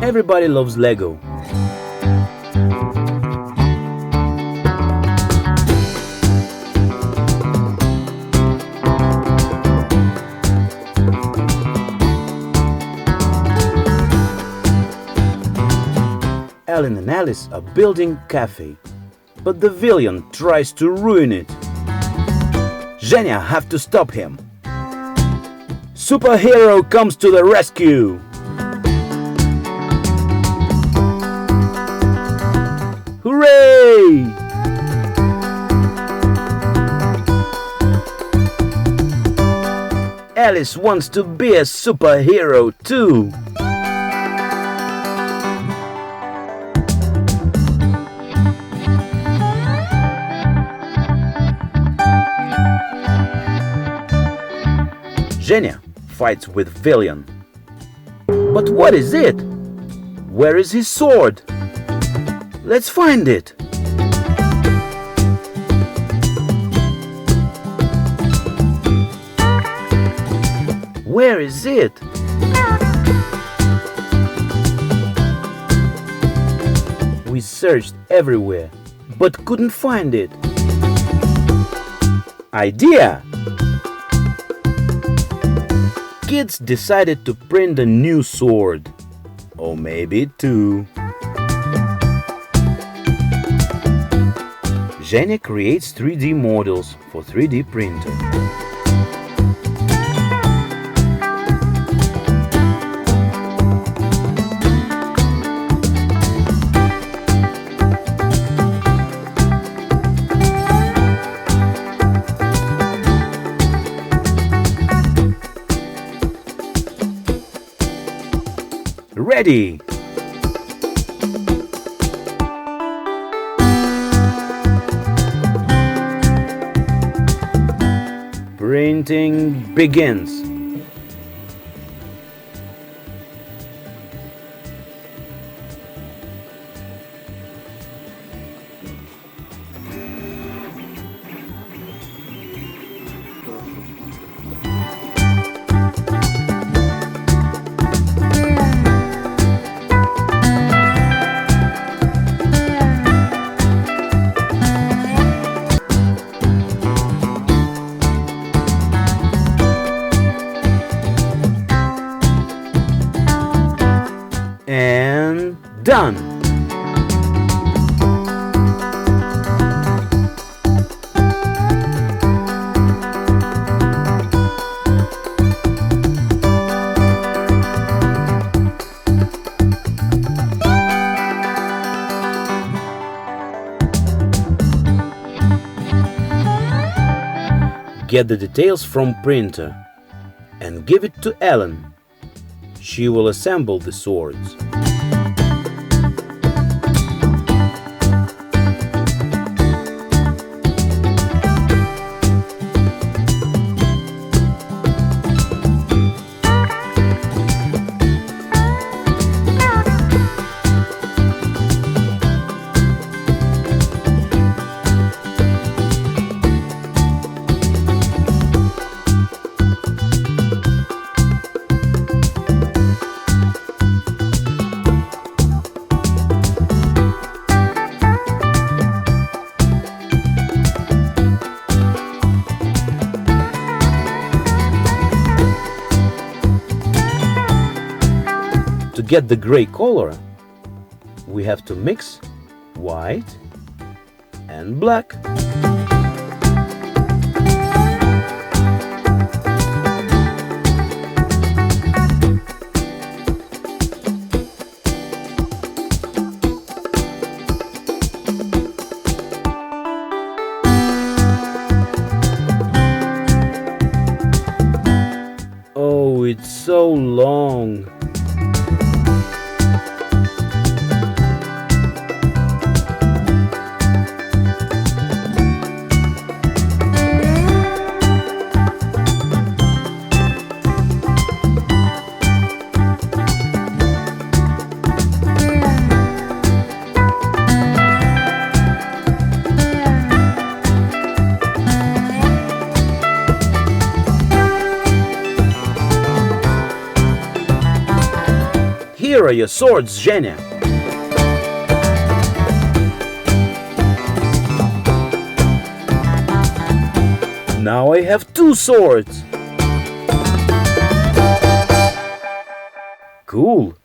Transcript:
Everybody loves Lego. Alan and Alice are building a cafe, but the villain tries to ruin it. Zhenya have to stop him. Superhero comes to the rescue. Hooray! Alice wants to be a superhero too. Zhenya fights with villain. But what is it? Where is his sword? Let's find it. Where is it? We searched everywhere, but couldn't find it. Idea! Kids decided to print a new sword. Or maybe two. Zhenya creates 3D models for 3D printer. Ready! Printing begins. And done! Get the details from printer and give it to Ellen. She will assemble the swords. To get the gray color, we have to mix white and black. Oh, it's so long. Here are your swords, Zhenya. Now I have 2 swords. Cool.